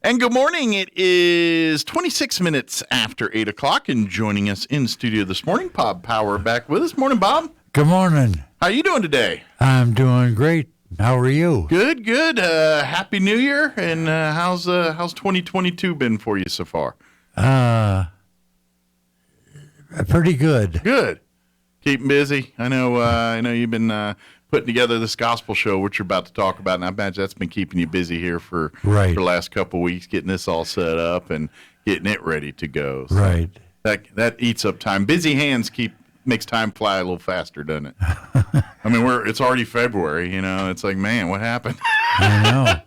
And good morning. It is 26 minutes after 8 o'clock, and joining us in studio this morning, Bob Power back with us. Morning, Bob. Good morning. How you doing today? I'm doing great. How are you? Good, good. Happy New Year, and how's 2022 been for you so far? Pretty good. Good. Keeping busy. I know you've been putting together this gospel show, which you're about to talk about, and I imagine that's been keeping you busy here for the last couple of weeks, getting this all set up and getting it ready to go. So right. That eats up time. Busy hands makes time fly a little faster, doesn't it? I mean, it's already February. It's like, man, what happened? I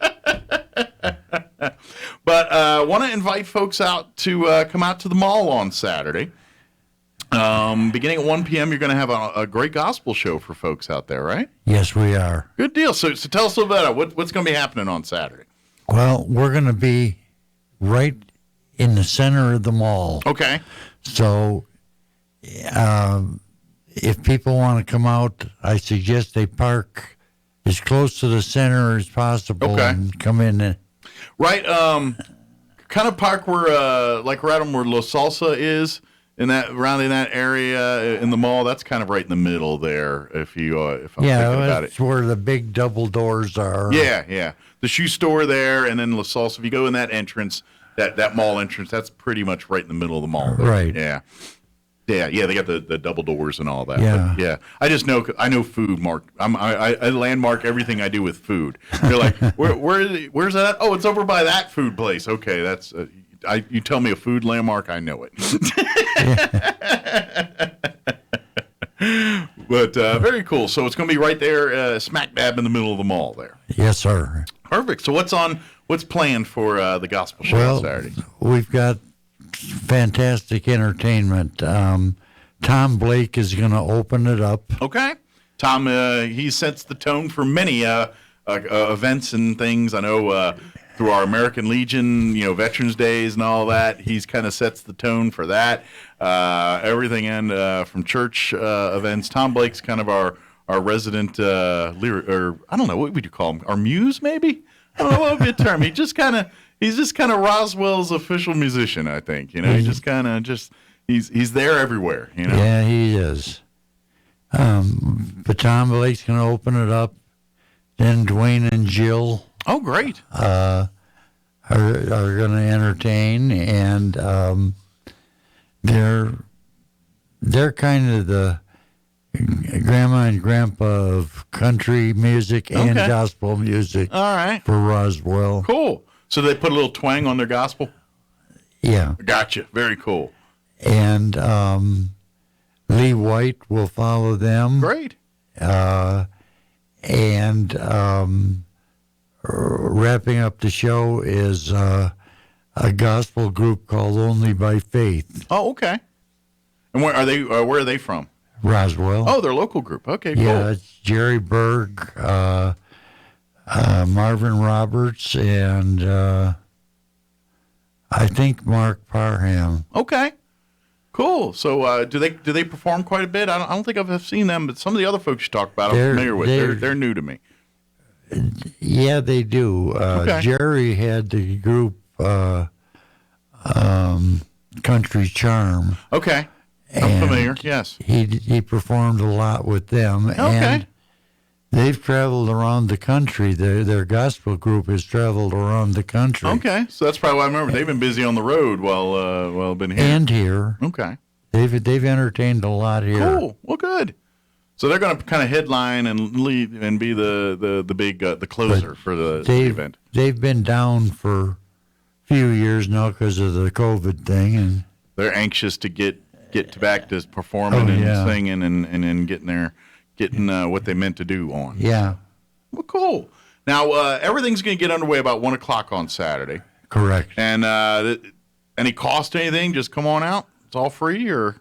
know. But want to invite folks out to come out to the mall on Saturday. Beginning at 1 p.m., you're going to have a great gospel show for folks out there, right? Yes, we are. Good deal. So tell us a little bit about what's going to be happening on Saturday. Well, we're going to be right in the center of the mall. Okay. So if people want to come out, I suggest they park as close to the center as possible and come in. Right. Kind of park where, like right on where La Salsa is. Around in that area in the mall, that's kind of right in the middle there. If I'm thinking about it, that's where the big double doors are. Yeah. The shoe store there, and then La Salsa. If you go in that entrance, that mall entrance, that's pretty much right in the middle of the mall. There. Right. Yeah. They got the double doors and all that. Yeah. But yeah. I know food. Mark. I landmark everything I do with food. You're like, where's that? Oh, it's over by that food place. Okay, that's. You tell me a food landmark, I know it. But very cool. So it's going to be right there, smack dab in the middle of the mall there. Yes, sir. Perfect. So what's planned for the gospel show on Saturday? We've got fantastic entertainment. Tom Blake is going to open it up. Okay. Tom, he sets the tone for many events and things. I know through our American Legion, Veterans Days and all that, he's kind of sets the tone for that. Everything from church events. Tom Blake's kind of our resident lyric, or I don't know, what would you call him? Our muse, maybe? I don't know what would be a term. He's just kind of Roswell's official musician, I think. He's there everywhere. Yeah, he is. But Tom Blake's going to open it up. Then Dwayne and Jill. Oh, great. Are going to entertain, and they're kind of the grandma and grandpa of country music and gospel music. All right. For Roswell. Cool. So they put a little twang on their gospel? Yeah. Gotcha. Very cool. And Lee White will follow them. Great. Wrapping up the show is a gospel group called Only by Faith. Oh, okay. And where are they from? Roswell. Oh, they're a local group. Okay, cool. Yeah, it's Jerry Berg, Marvin Roberts, and I think Mark Parham. Okay. Cool. So, do they perform quite a bit? I don't think I've seen them, but some of the other folks you talk about, I'm familiar with. They're new to me. Yeah, they do. Jerry had the group Country Charm. Okay. I'm familiar, yes. He performed a lot with them. Okay. And they've traveled around the country. Their gospel group has traveled around the country. Okay. So that's probably why I remember. They've been busy on the road while been here. And here. Okay. They've entertained a lot here. Cool. Well, good. So they're going to kind of headline and lead and be the big the closer for the event. They've been down for a few years now because of the COVID thing, and they're anxious to get back to performing and singing and getting what they meant to do on. Yeah. Well, cool. Now everything's going to get underway about 1 o'clock on Saturday. Correct. And any cost to anything? Just come on out. It's all free, or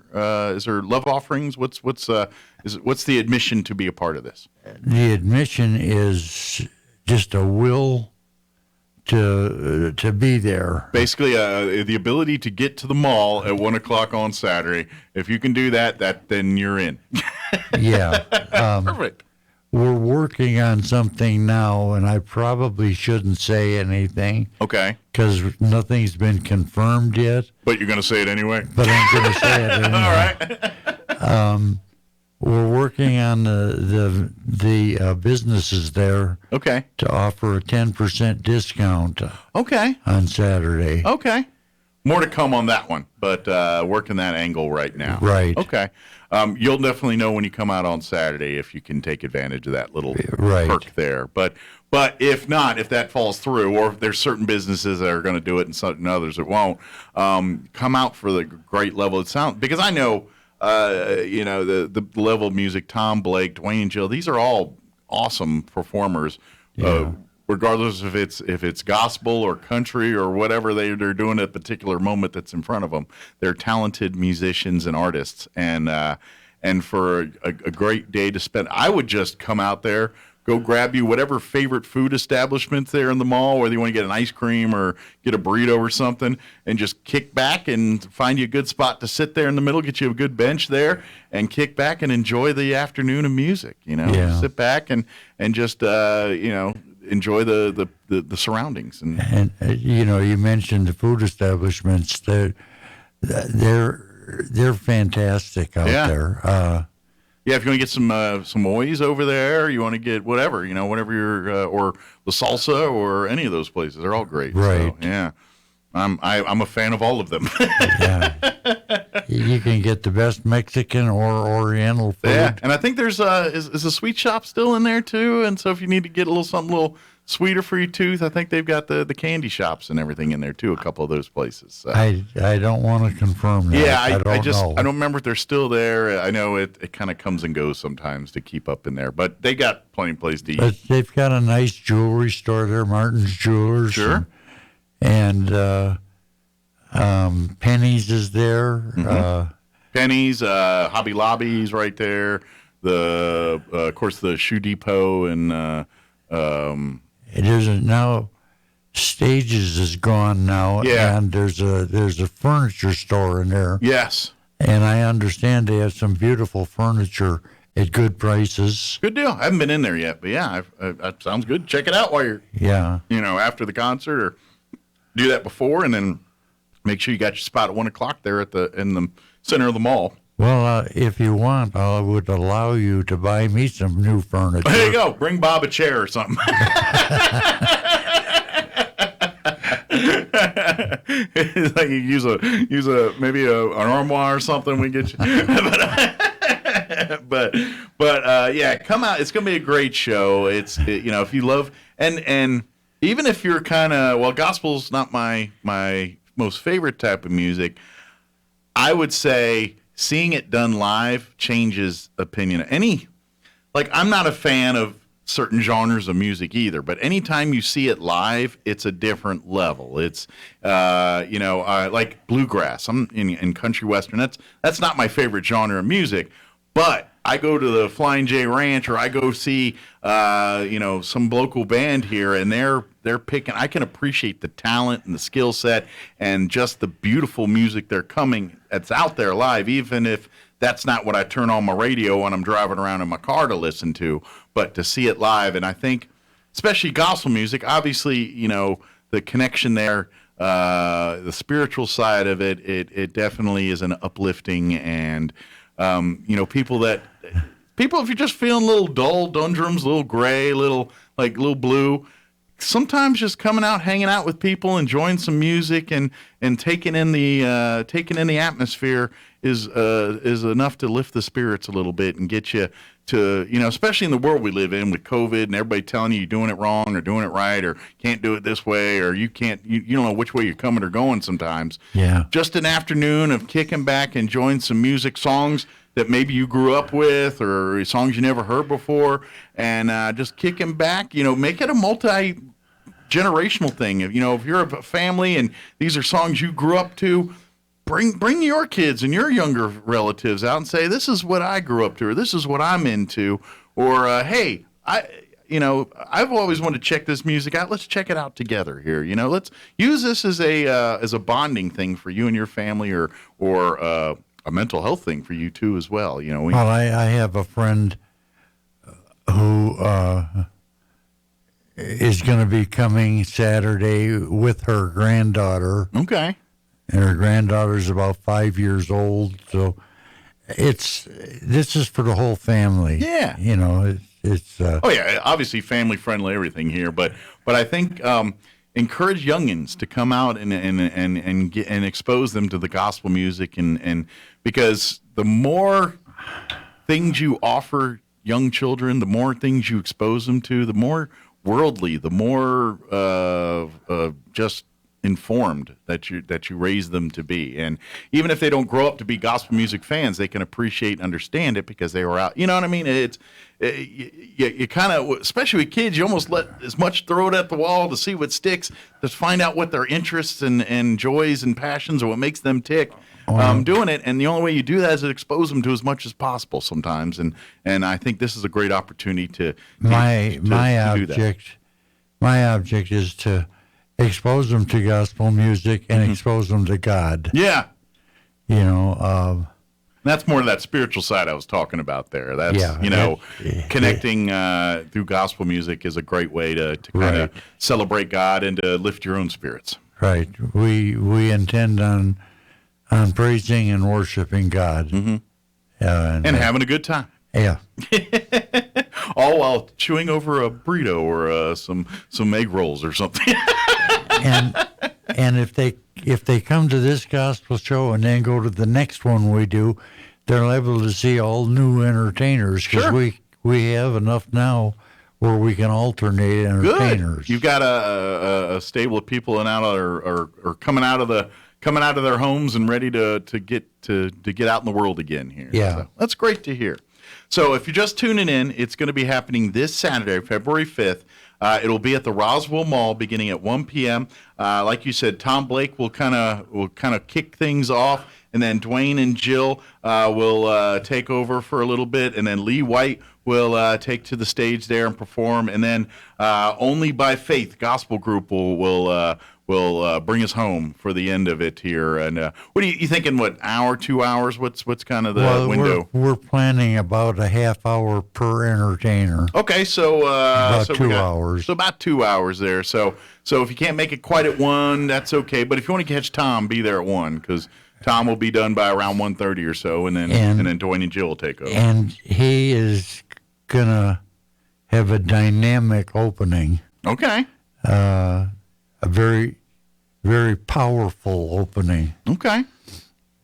is there love offerings? What's the admission to be a part of this? The admission is just a will to be there. Basically, the ability to get to the mall at 1 o'clock on Saturday. If you can do that, then you're in. Yeah. Perfect. we're working on something now, and I probably shouldn't say anything Okay. because nothing's been confirmed yet. But you're going to say it anyway? But I'm going to say it anyway. All right. We're working on the businesses there Okay. to offer a 10% discount Okay. on Saturday. Okay. More to come on that one, but working that angle right now. Right. Okay. You'll definitely know when you come out on Saturday if you can take advantage of that little Right. perk there. But if not, if that falls through, or if there's certain businesses that are going to do it and certain others that won't, come out for the great level of sound. Because I know, the level of music, Tom, Blake, Dwayne, Jill, these are all awesome performers. Yeah. Regardless if it's gospel or country or whatever they're doing at a particular moment that's in front of them, they're talented musicians and artists, and for a great day to spend, I would just come out there, go grab you whatever favorite food establishments there in the mall, whether you want to get an ice cream or get a burrito or something, and just kick back and find you a good spot to sit there in the middle, get you a good bench there, and kick back and enjoy the afternoon of music. Yeah. Sit back and just enjoy the surroundings. And you mentioned the food establishments. They're fantastic out Yeah. there. Yeah, if you want to get some Moy's over there, you want to get whatever, whatever you're, or the salsa or any of those places, they're all great. Right. So, yeah, I'm a fan of all of them. Yeah. You can get the best Mexican or Oriental food. Yeah, and I think there's is a sweet shop still in there too. And so if you need to get a little something a little sweeter for your tooth, I think they've got the candy shops and everything in there too. A couple of those places. So. I don't want to confirm that. Yeah, I don't know. I don't remember if they're still there. I know it kind of comes and goes sometimes to keep up in there, but they got plenty of place to eat. But they've got a nice jewelry store there, Martin's Jewelers. Sure. And Penny's is there. Mm-hmm. Penny's, Hobby Lobby's right there. Of course, the Shoe Depot and It isn't now. Stages is gone now, Yeah. and there's a furniture store in there. yes, And I understand they have some beautiful furniture at good prices. good deal. I haven't been in there yet, but yeah, that sounds good. Check it out while you're Yeah. after the concert, or do that before, and then make sure you got your spot at 1:00 there in the center of the mall. Well, if you want, I would allow you to buy me some new furniture. There you go. Bring Bob a chair or something. Like you use maybe an armoire or something. We get you. but yeah, come out. It's gonna be a great show. If you love and even if you're kind of gospel's not my most favorite type of music. I would say seeing it done live changes opinion. I'm not a fan of certain genres of music either, but anytime you see it live, it's a different level. It's, like bluegrass. I'm in country western. That's not my favorite genre of music, but I go to the Flying J Ranch, or I go see, some local band here, and they're picking. I can appreciate the talent and the skill set and just the beautiful music that's out there live, even if that's not what I turn on my radio when I'm driving around in my car to listen to, but to see it live. And I think, especially gospel music, obviously, the connection there, the spiritual side of it definitely is an uplifting, and people, if you're just feeling a little dull, dundrums, a little gray, a little blue, sometimes just coming out, hanging out with people, enjoying some music, and taking in the atmosphere is enough to lift the spirits a little bit and get you to, especially in the world we live in with COVID and everybody telling you're doing it wrong or doing it right or can't do it this way, or you don't know which way you're coming or going sometimes. Yeah. Just an afternoon of kicking back, enjoying some music, songs that maybe you grew up with or songs you never heard before, and just kicking back, make it a multi-generational thing. If you're a family and these are songs you grew up to, bring your kids and your younger relatives out and say, this is what I grew up to, or this is what I'm into, or hey, I've always wanted to check this music out. Let's check it out together here. Let's use this as a bonding thing for you and your family, or a mental health thing for you too as well. Well, I have a friend who is going to be coming Saturday with her granddaughter. Okay. And her granddaughter's about 5 years old, so this is for the whole family. Yeah. It's Oh yeah, obviously family friendly everything here, but I think encourage youngins to come out and expose them to the gospel music and because the more things you offer young children, the more things you expose them to, the more worldly, the more just informed that you raise them to be. And even if they don't grow up to be gospel music fans, they can appreciate and understand it because they were out. You know what I mean? You kind of, especially with kids, you almost let as much throw it at the wall to see what sticks, to find out what their interests and joys and passions or what makes them tick. Doing it, and the only way you do that is to expose them to as much as possible sometimes, and I think this is a great opportunity to do that. My object is to expose them to gospel music and expose them to God. Yeah. That's more of that spiritual side I was talking about there. That's, connecting through gospel music is a great way to kind of celebrate God and to lift your own spirits. Right. We intend on praising and worshiping God. Mm-hmm. And having a good time. Yeah. All while chewing over a burrito or some egg rolls or something. and if they come to this gospel show and then go to the next one we do, they're able to see all new entertainers because we have enough now where we can alternate entertainers. Good. You've got a stable of people and are coming out of their homes and ready to get out in the world again here. Yeah. So that's great to hear. So if you're just tuning in, it's going to be happening this Saturday, February 5th. It'll be at the Roswell Mall beginning at 1 p.m. Like you said, Tom Blake will kind of kick things off, and then Dwayne and Jill will take over for a little bit, and then Lee White will take to the stage there and perform, and then Only by Faith Gospel Group will bring us home for the end of it here. And what are you thinking? What, hour, 2 hours? What's kind of the window? We're planning about a half hour per entertainer. Okay, so about 2 hours. So about 2 hours there. So if you can't make it quite at 1, that's okay. But if you want to catch Tom, be there at 1 because Tom will be done by around 1:30 or so, and then Dwayne and Jill will take over. And he is gonna have a dynamic opening. Okay. A very, very powerful opening. Okay.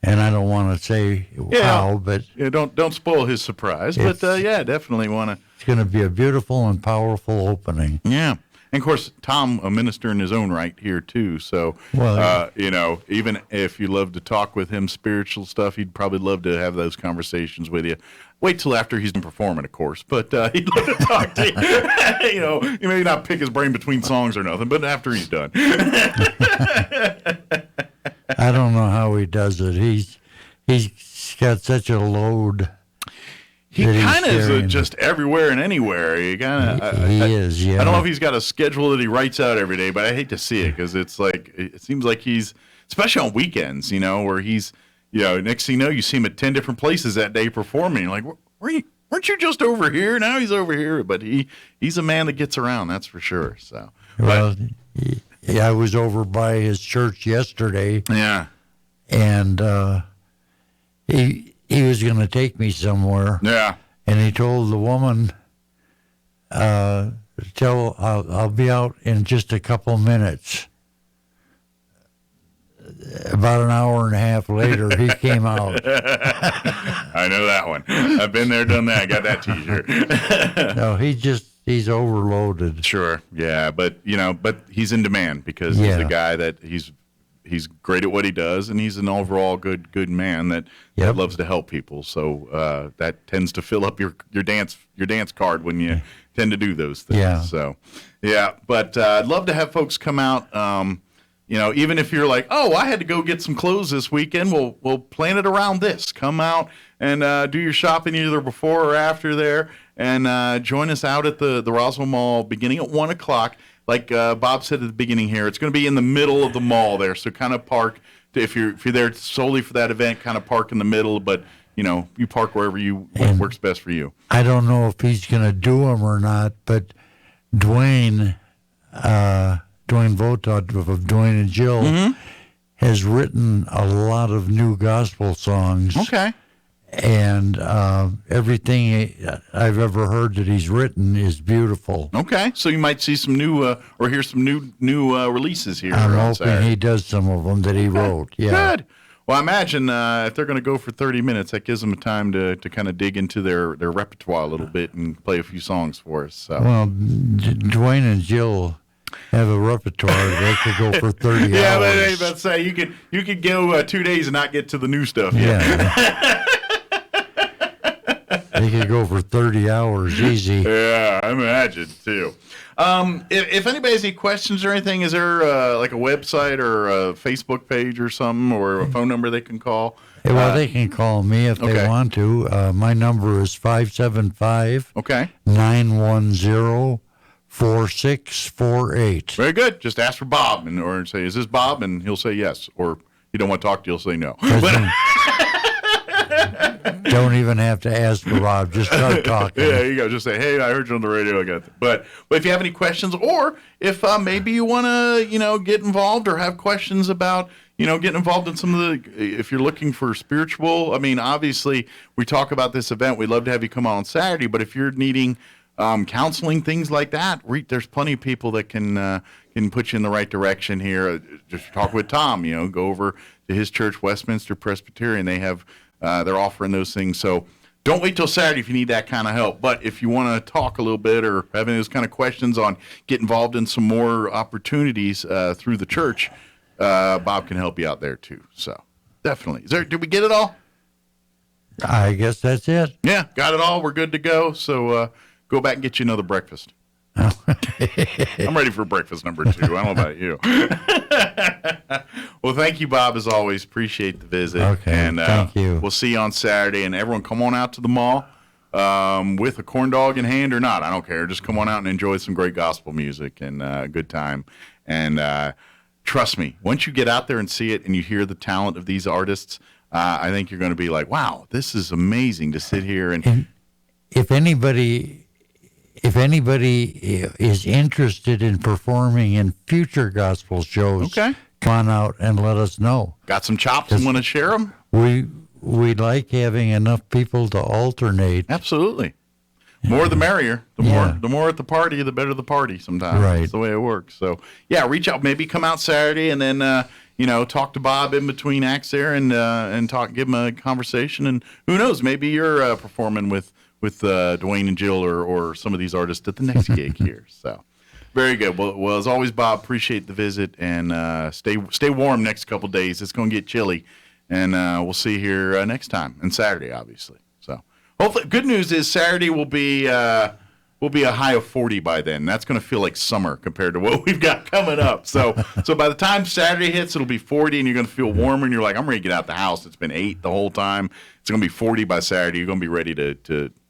And I don't want to say how, but don't spoil his surprise. But definitely want to. It's going to be a beautiful and powerful opening. Yeah. And of course, Tom, a minister in his own right here too. So, even if you love to talk with him spiritual stuff, he'd probably love to have those conversations with you. Wait till after he's been performing, of course, but he'd love to talk to you. You may not pick his brain between songs or nothing, but after he's done. I don't know how he does it. He's got such a load. He kind of is just everywhere and anywhere. He is, yeah. I don't know if he's got a schedule that he writes out every day, but I hate to see it because it seems like he's, especially on weekends, where he's, next thing you know, you see him at 10 different places that day performing. Like, weren't you just over here? Now he's over here. But he's a man that gets around, that's for sure. So, I was over by his church yesterday. Yeah. And he was going to take me somewhere. Yeah. And he told the woman, I'll be out in just a couple minutes. About an hour and a half later, he came out. I know that one. I've been there, done that. I got that T-shirt. No, he's overloaded. Sure, yeah, but he's in demand because he's a guy that he's great at what he does, and he's an overall good man that loves to help people. So that tends to fill up your dance card when you tend to do those things. Yeah. So, but I'd love to have folks come out. Even if you're like, oh, I had to go get some clothes this weekend, we'll plan it around this. Come out and do your shopping either before or after there, and join us out at the Roswell Mall beginning at 1 o'clock. Like Bob said at the beginning here, it's going to be in the middle of the mall there, so kind of park. If you're there solely for that event, kind of park in the middle, but you park wherever works best for you. I don't know if he's going to do them or not, but Dwayne Votod of Dwayne and Jill has written a lot of new gospel songs. Okay. And everything I've ever heard that he's written is beautiful. Okay, so you might see some new or hear some new releases here. I'm hoping he does some of them that he wrote. Yeah. Good. Well, I imagine if they're going to go for 30 minutes, that gives them time to kind of dig into their repertoire a little bit and play a few songs for us. So. Well, Dwayne and Jill have a repertoire. They could go for 30 hours. Yeah, but I was about to say you could go 2 days and not get to the new stuff. Yeah. They could go for 30 hours easy. Yeah, I imagine too. If anybody has any questions or anything, is there like a website or a Facebook page or something or a phone number they can call? Well, they can call me if they want to. My number is 575 910 4648. Very good. Just ask for Bob or say, "Is this Bob?" And he'll say yes. Or you don't want to talk to you, he'll say no. Don't even have to ask for Rob. Just start talking. Yeah, you go. Just say, "Hey, I heard you on the radio. I got that." But if you have any questions, or if maybe you want to, get involved or have questions about, getting involved in some of if you're looking for spiritual. I mean, obviously, we talk about this event. We'd love to have you come on Saturday. But if you're needing counseling, things like that, there's plenty of people that can put you in the right direction here. Just talk with Tom. Go over to his church, Westminster Presbyterian. They have. They're offering those things. So don't wait till Saturday if you need that kind of help. But if you want to talk a little bit or have any of those kind of questions on get involved in some more opportunities through the church, Bob can help you out there too. So definitely. Did we get it all? I guess that's it. Yeah, got it all. We're good to go. So go back and get you another breakfast. I'm ready for breakfast number 2. I don't know about you. Well, thank you, Bob, as always. Appreciate the visit. Okay, and thank you. We'll see you on Saturday. And everyone, come on out to the mall with a corn dog in hand or not. I don't care. Just come on out and enjoy some great gospel music and a good time. And trust me, once you get out there and see it and you hear the talent of these artists, I think you're going to be like, wow, this is amazing to sit here. And if anybody is interested in performing in future gospel shows, come on out and let us know. Got some chops and want to share them? We like having enough people to alternate. Absolutely. More the merrier. The more at the party, the better the party sometimes. Right. That's the way it works. So, yeah, reach out. Maybe come out Saturday and then, talk to Bob in between acts there and give him a conversation. And who knows, maybe you're performing with Dwayne and Jill or some of these artists at the next gig here. So very good. Well, as always, Bob, appreciate the visit and stay warm next couple days. It's going to get chilly, and we'll see you here next time and Saturday, obviously. So hopefully, good news is Saturday will be a high of 40 by then. That's going to feel like summer compared to what we've got coming up. So by the time Saturday hits, it'll be 40, and you're going to feel warmer, and you're like, I'm ready to get out the house. It's been 8 the whole time. It's going to be 40 by Saturday. You're going to be ready to.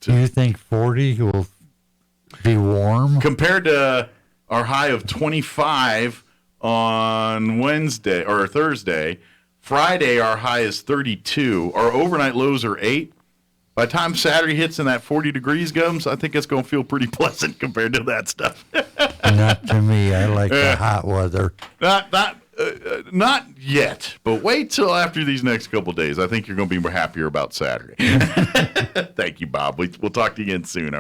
Do you think 40 will be warm? Compared to our high of 25 on Wednesday or Thursday, Friday our high is 32. Our overnight lows are 8. By the time Saturday hits and that 40 degrees comes, I think it's going to feel pretty pleasant compared to that stuff. Not to me. I like the hot weather. Not yet, but wait till after these next couple of days. I think you're going to be happier about Saturday. Thank you, Bob. We'll talk to you again soon. All right.